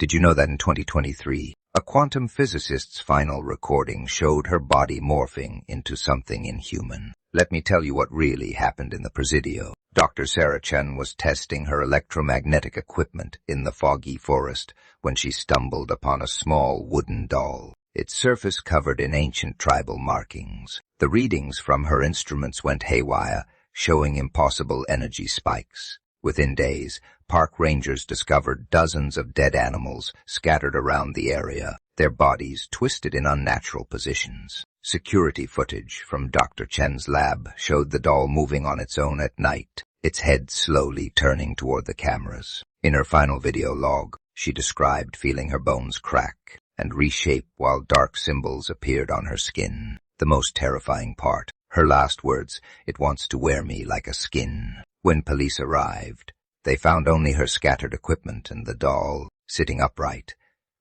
Did you know that in 2023, a quantum physicist's final recording showed her body morphing into something inhuman? Let me tell you what really happened in the Presidio. Dr. Sarah Chen was testing her electromagnetic equipment in the foggy forest when she stumbled upon a small wooden doll, its surface covered in ancient tribal markings. The readings from her instruments went haywire, showing impossible energy spikes. Within days, park rangers discovered dozens of dead animals scattered around the area, their bodies twisted in unnatural positions. Security footage from Dr. Chen's lab showed the doll moving on its own at night, its head slowly turning toward the cameras. In her final video log, she described feeling her bones crack and reshape while dark symbols appeared on her skin. The most terrifying part, her last words, "It wants to wear me like a skin." When police arrived, they found only her scattered equipment and the doll, sitting upright,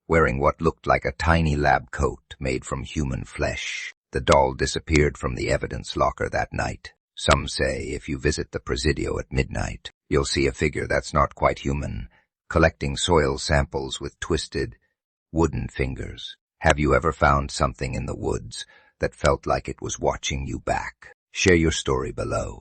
wearing what looked like a tiny lab coat made from human flesh. The doll disappeared from the evidence locker that night. Some say if you visit the Presidio at midnight, you'll see a figure that's not quite human, collecting soil samples with twisted, wooden fingers. Have you ever found something in the woods that felt like it was watching you back? Share your story below.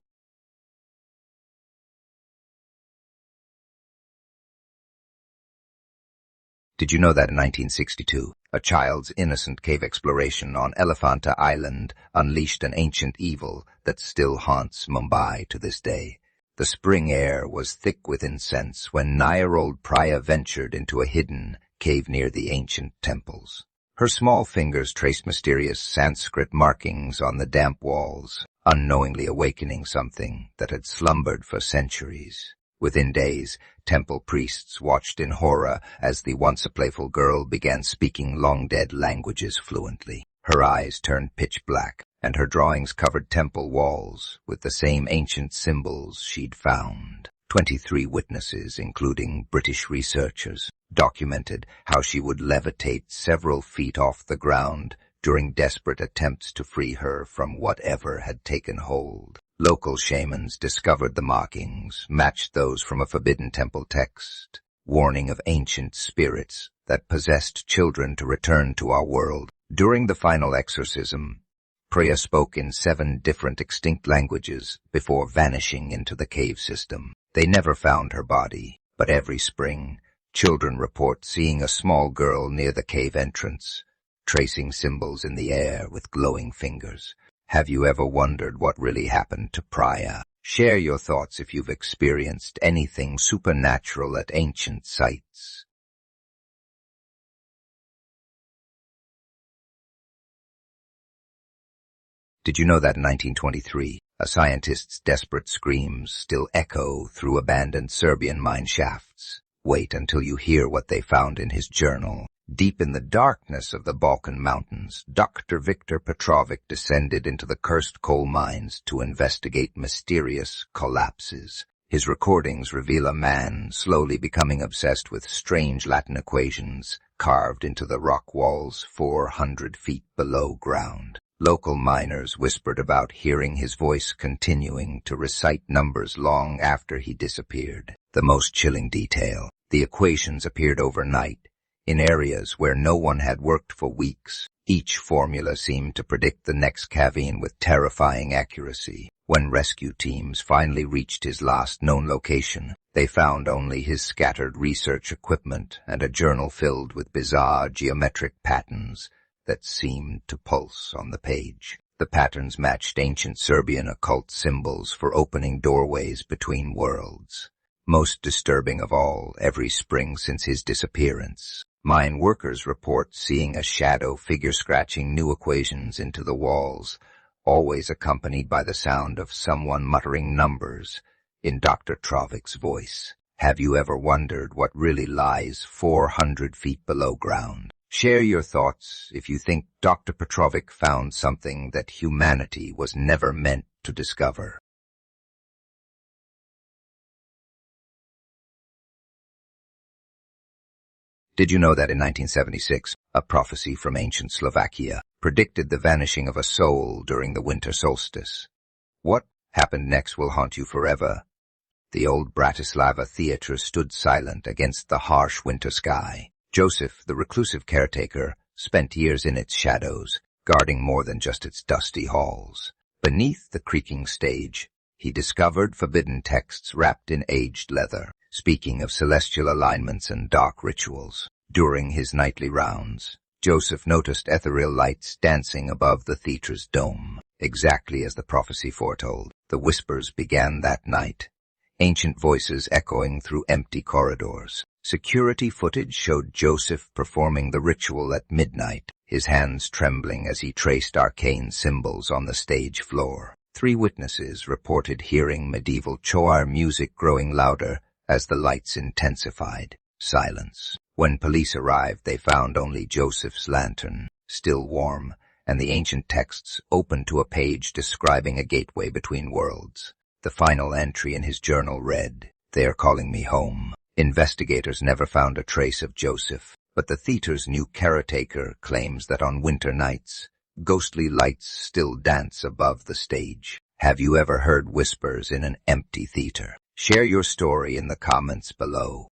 Did you know that in 1962, a child's innocent cave exploration on Elephanta Island unleashed an ancient evil that still haunts Mumbai to this day? The spring air was thick with incense when 9-year-old Priya ventured into a hidden cave near the ancient temples. Her small fingers traced mysterious Sanskrit markings on the damp walls, unknowingly awakening something that had slumbered for centuries. Within days, temple priests watched in horror as the once-a-playful girl began speaking long-dead languages fluently. Her eyes turned pitch black, and her drawings covered temple walls with the same ancient symbols she'd found. 23 witnesses, including British researchers, documented how she would levitate several feet off the ground during desperate attempts to free her from whatever had taken hold. Local shamans discovered the markings matched those from a forbidden temple text, warning of ancient spirits that possessed children to return to our world. During the final exorcism, Priya spoke in 7 different extinct languages before vanishing into the cave system. They never found her body, but every spring, children report seeing a small girl near the cave entrance, tracing symbols in the air with glowing fingers. Have you ever wondered what really happened to Priya? Share your thoughts if you've experienced anything supernatural at ancient sites. Did you know that in 1923, a scientist's desperate screams still echo through abandoned Serbian mine shafts? Wait until you hear what they found in his journal. Deep in the darkness of the Balkan Mountains, Dr. Viktor Petrovic descended into the cursed coal mines to investigate mysterious collapses. His recordings reveal a man slowly becoming obsessed with strange Latin equations carved into the rock walls 400 feet below ground. Local miners whispered about hearing his voice continuing to recite numbers long after he disappeared. The most chilling detail, the equations appeared overnight, in areas where no one had worked for weeks. Each formula seemed to predict the next cavern with terrifying accuracy. When rescue teams finally reached his last known location, they found only his scattered research equipment and a journal filled with bizarre geometric patterns that seemed to pulse on the page. The patterns matched ancient Serbian occult symbols for opening doorways between worlds. Most disturbing of all, every spring since his disappearance, mine workers report seeing a shadow figure scratching new equations into the walls, always accompanied by the sound of someone muttering numbers in Dr. Trovic's voice. Have you ever wondered what really lies 400 feet below ground? Share your thoughts if you think Dr. Petrovic found something that humanity was never meant to discover. Did you know that in 1976, a prophecy from ancient Slovakia predicted the vanishing of a soul during the winter solstice? What happened next will haunt you forever. The old Bratislava theatre stood silent against the harsh winter sky. Joseph, the reclusive caretaker, spent years in its shadows, guarding more than just its dusty halls. Beneath the creaking stage, he discovered forbidden texts wrapped in aged leather, speaking of celestial alignments and dark rituals. During his nightly rounds, Joseph noticed ethereal lights dancing above the theater's dome. Exactly as the prophecy foretold, the whispers began that night, ancient voices echoing through empty corridors. Security footage showed Joseph performing the ritual at midnight, his hands trembling as he traced arcane symbols on the stage floor. 3 witnesses reported hearing medieval choir music growing louder as the lights intensified. Silence. When police arrived, they found only Joseph's lantern, still warm, and the ancient texts open to a page describing a gateway between worlds. The final entry in his journal read, "They are calling me home." Investigators never found a trace of Joseph, but the theater's new caretaker claims that on winter nights, ghostly lights still dance above the stage. Have you ever heard whispers in an empty theater? Share your story in the comments below.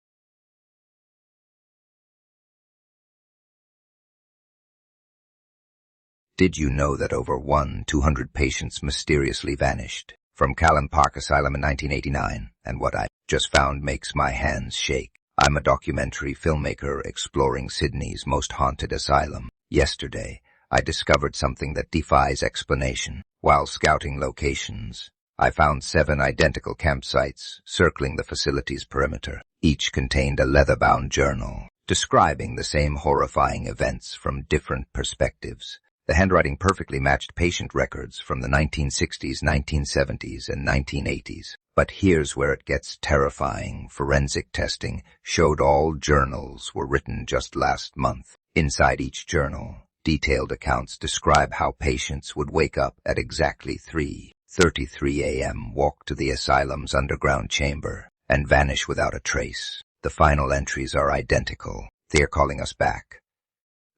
Did you know that over 200 patients mysteriously vanished from Callan Park Asylum in 1989, and what I just found makes my hands shake? I'm a documentary filmmaker exploring Sydney's most haunted asylum. Yesterday, I discovered something that defies explanation. While scouting locations, I found 7 identical campsites circling the facility's perimeter. Each contained a leather-bound journal describing the same horrifying events from different perspectives. The handwriting perfectly matched patient records from the 1960s, 1970s, and 1980s. But here's where it gets terrifying. Forensic testing showed all journals were written just last month. Inside each journal, detailed accounts describe how patients would wake up at exactly 3:33 a.m., walk to the asylum's underground chamber, and vanish without a trace. The final entries are identical. They are calling us back.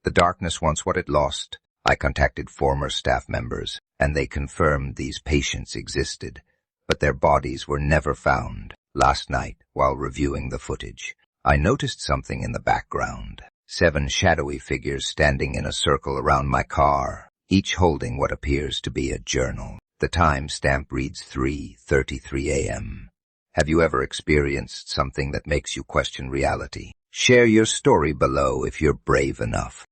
The darkness wants what it lost. I contacted former staff members, and they confirmed these patients existed, but their bodies were never found. Last night, while reviewing the footage, I noticed something in the background. 7 shadowy figures standing in a circle around my car, each holding what appears to be a journal. The time stamp reads 3:33 a.m. Have you ever experienced something that makes you question reality? Share your story below if you're brave enough.